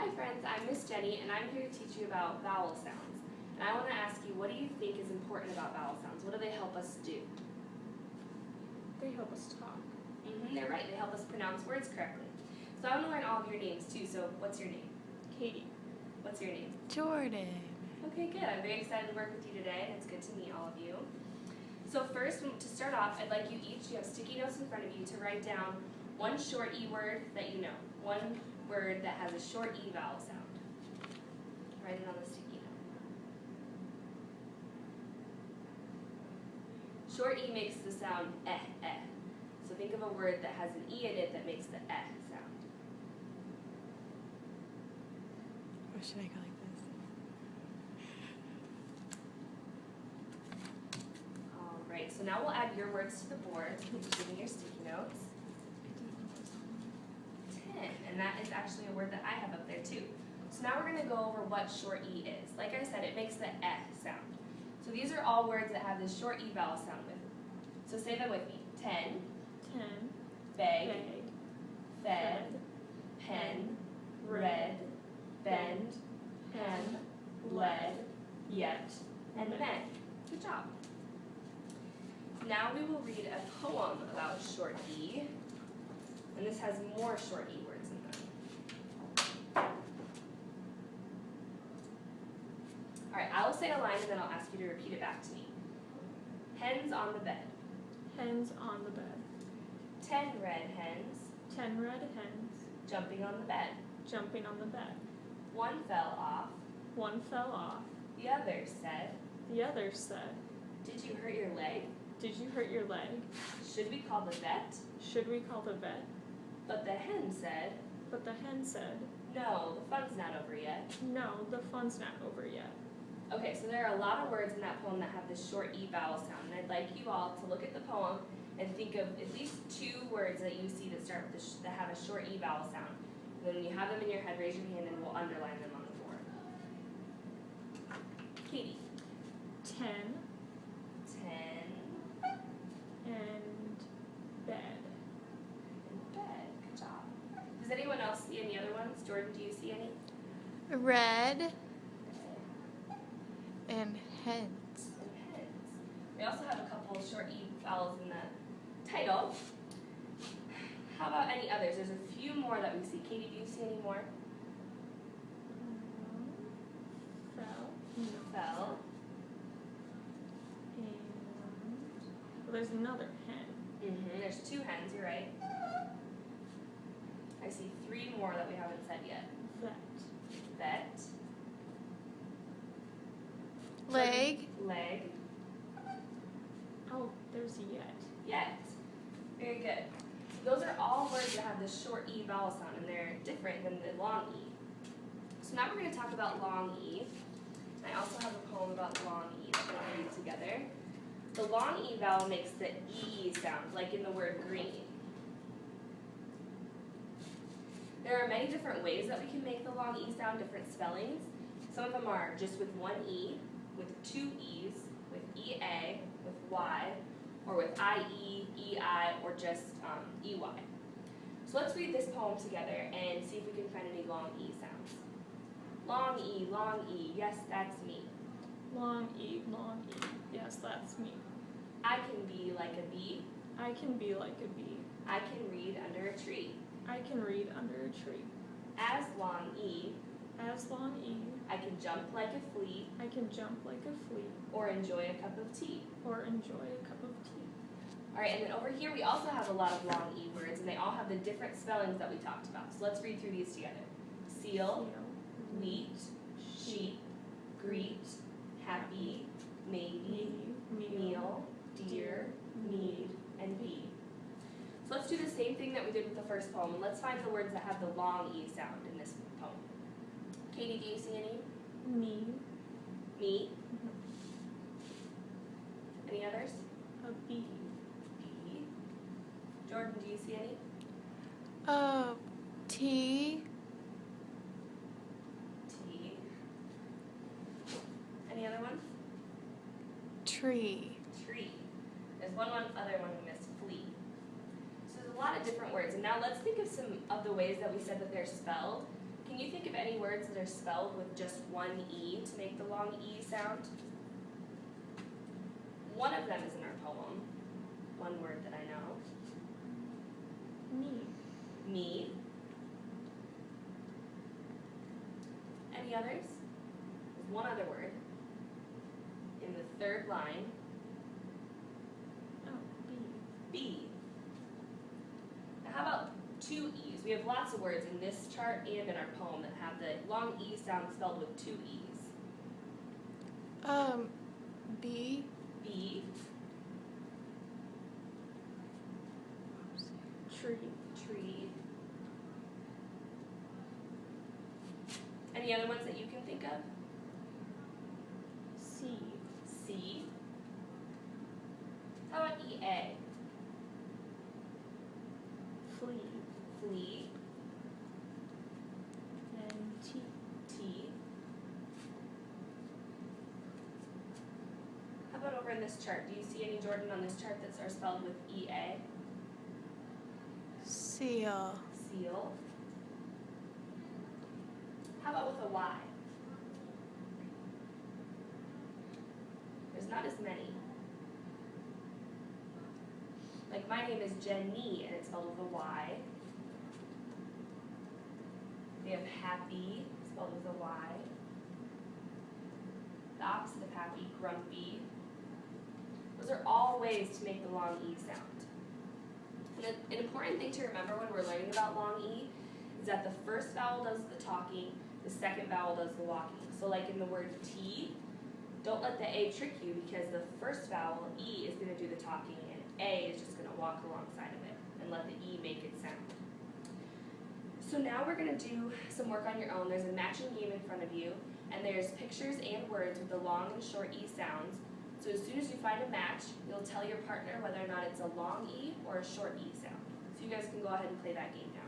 Hi friends, I'm Miss Jenny and I'm here to teach you about vowel sounds. And I want to ask you, what do you think is important about vowel sounds? What do they help us do? They help us talk. They're right, they help us pronounce words correctly. So I want to learn all of your names too, so what's your name? Katie. What's your name? Jordan. Okay, good. I'm very excited to work with you today and it's good to meet all of you. So first, to start off, I'd like you each, you have sticky notes in front of you, to write down one short E word that you know. One word that has a short E vowel sound. Write it on the sticky note. Short E makes the sound eh, eh. So think of a word that has an E in it that makes the eh sound. Or should I go like this? Alright, so now we'll add your words to the board, including your sticky notes. 10, and that is actually a word that I have up there too. So now we're going to go over what short E is. Like I said, it makes the eh sound. So these are all words that have this short E vowel sound with them. So say them with me. 10, 10, beg, beg, fed, pen, read, bend, hem, led, yet, and men. Good job. Now we will read a poem about short E, and this has more short E words in them. Alright, I will say a line and then I'll ask you to repeat it back to me. Hens on the bed. hens on the bed, 10 red hens 10 red hens jumping on the bed. jumping on the bed. One fell off. One fell off. The other said, The other said, did you hurt your leg? did you hurt your leg? Should we call the vet? Should we call the vet? But the hen said, But the hen said, no, the fun's not over yet. no, the fun's not over yet. Okay, so there are a lot of words in that poem that have this short E vowel sound, and I'd like you all to look at the poem and think of at least 2 words that you see that start with that have a short E vowel sound. And then when you have them in your head, raise your hand and we'll underline them on the board. Katie. 10 10 and bed. and bed. Good job. Does anyone else see any other ones? Jordan, do you see any? Red and hens. And hens. We also have a couple short E vowels in the title. How about any others? There's a few more that we see. Katie, do you see any more? Fell. Fell. And well, there's another hen. There's 2 hens, you're right. I see 3 more that we haven't said yet. Vet. Vet. Leg. Leg. Oh, there's yet. Yet. Very good. Those are all words that have this short E vowel sound, and they're different than the long E. So now we're going to talk about long E. I also have a poem about long E that we'll read together. The long E vowel makes the E sound, like in the word green. There are many different ways that we can make the long E sound, different spellings. Some of them are just with 1 E, with 2 E's, with EA, with Y, or with IE, EI, or just EY. So let's read this poem together and see if we can find any long E sounds. Long E, yes, that's me. Long E, yes, that's me. I can be like a bee. I can be like a bee. I can read under a tree. I can read under a tree. As long E, As long E, I can jump like a flea, I can jump like a flea, or enjoy a cup of tea. or enjoy a cup of tea. Alright, and then over here we also have a lot of long E words, and they all have the different spellings that we talked about. So let's read through these together. Seal, wheat, sheep, greet, happy, maybe, meal, dear, need, and bee. So let's do the same thing that we did with the first poem, and let's find the words that have the long E sound in this poem. Katie, do you see any? Me, Me. Any others? a bee. Bee. Jordan, do you see any? Tea. T. Any other ones? Tree. Tree. There's one other one we missed, flea. So there's a lot of different words, and now let's think of some of the ways that we said that they're spelled. Can Can you think of any words that are spelled with just one E to make the long E sound? One of them is in our poem. One word that I know. Me. Me. Any others? There's one other word in the third line. Oh, B. B. Now how about two E's? We have lots of words in this chart and in our poem that have the long E sound spelled with two E's. B. B. Tree. Tree. Any other ones that you can think of? C. C. How about EA? Flea. Flea. And T. T. How about over in this chart? Do you see any, Jordan, on this chart that are spelled with EA? Seal. Seal. How about with a Y? There's not as many. Like my name is Jenny and it's spelled with a Y. We have happy, spelled with a Y. The opposite of happy, grumpy. Those are all ways to make the long E sound. And an important thing to remember when we're learning about long E is that the first vowel does the talking, the second vowel does the walking. So like in the word T, don't let the A trick you because the first vowel, E, is going to do the talking and A is just going to walk alongside of it and let the E make it sound. So now we're going to do some work on your own. There's a matching game in front of you and there's pictures and words with the long and short E sounds. So as soon as you find a match, you'll tell your partner whether or not it's a long E or a short E sound. So you guys can go ahead and play that game now.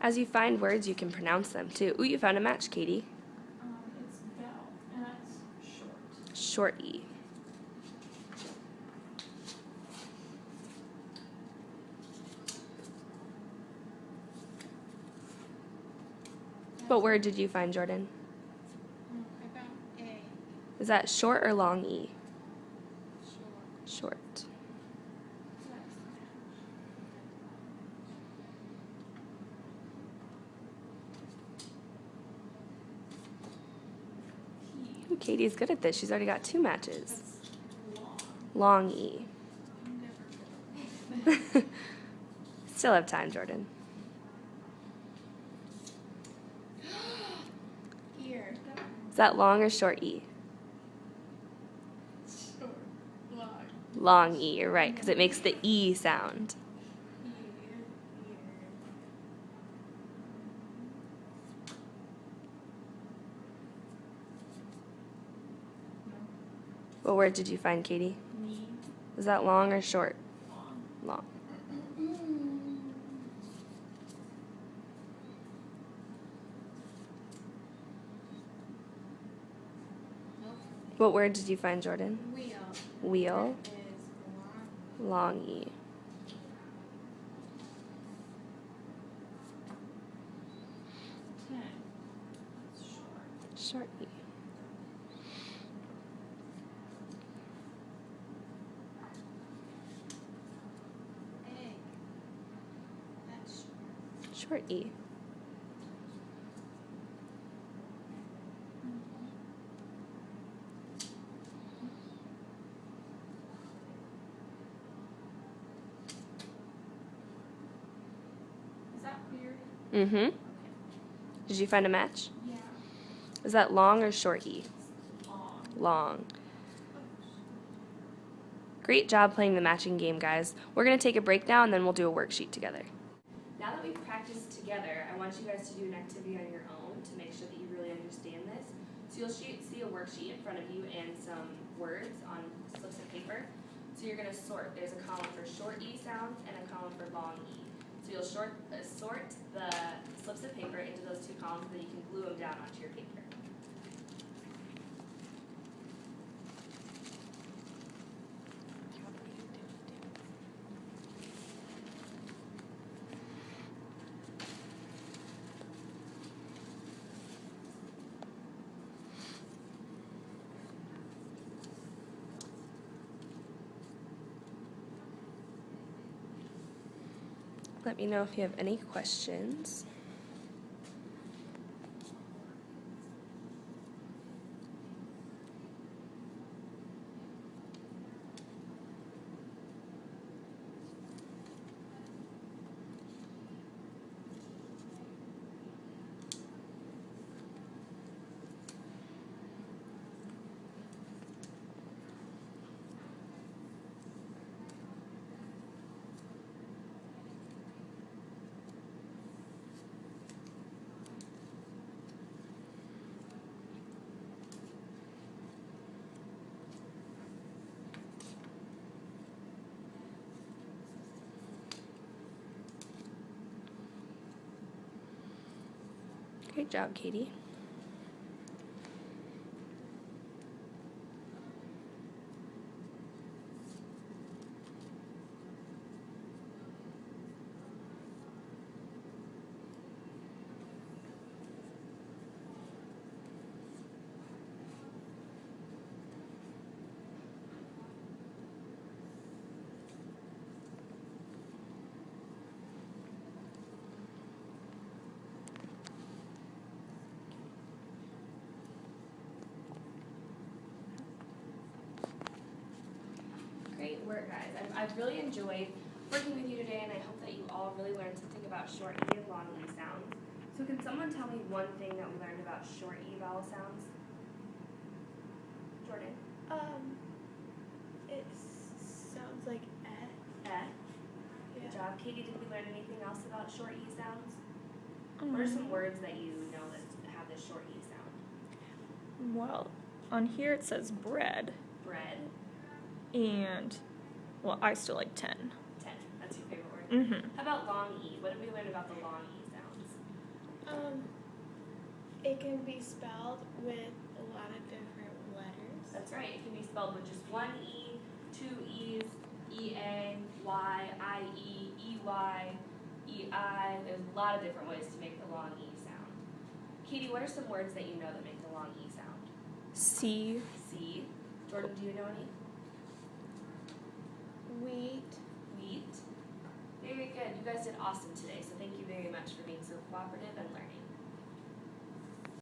As you find words, you can pronounce them too. Ooh, you found a match, Katie. It's bell, and that's short. Short E. What word did you find, Jordan? I found A. Is that short or long E? Short. Short. Ooh, Katie's good at this. She's already got two matches. That's long. Long E. I'm never good at Still have time, Jordan. Ear. Is that long or short E? Short. Long. Long E, you're right, because it makes the E sound. Ear. What word did you find, Katie? Me. Is that long or short? Long. Long. What word did you find, Jordan? Wheel. Wheel. Is Long E. Ten. That's short. Short E. Egg. That's short. Short E. Is that weird? Mm-hmm. Okay. Did you find a match? Yeah. Is that long or short E? It's long. Long. Great job playing the matching game, guys. We're going to take a break now and then we'll do a worksheet together. Now that we've practiced together, I want you guys to do an activity on your own to make sure that you really understand this. So you'll see a worksheet in front of you and some words on slips of paper. So you're going to sort. There's a column for short E sounds and a column for long E. So you'll sort the slips of paper into those two columns, and then you can glue them down onto your paper. Let me know if you have any questions. Great job, Katie. Great work, guys. I've really enjoyed working with you today, and I hope that you all really learned something about short E and long E sounds. So can someone tell me one thing that we learned about short E vowel sounds? Jordan? It sounds like eh. Eh. Good job. Katie, did we learn anything else about short E sounds? What are some words that you know that have this short E sound? Well, on here it says bread, Bread. and, well, I still like 10. 10. That's your favorite word. Mm-hmm. How about long E? What did we learn about the long E sounds? It can be spelled with a lot of different letters. That's right. It can be spelled with just one E, two E's, E-A, Y, I-E, E-Y, E-I. There's a lot of different ways to make the long E sound. Katie, what are some words that you know that make the long E sound? C, C. Jordan, do you know any? Wheat. Wheat. Very good. You guys did awesome today, so thank you very much for being so cooperative and learning.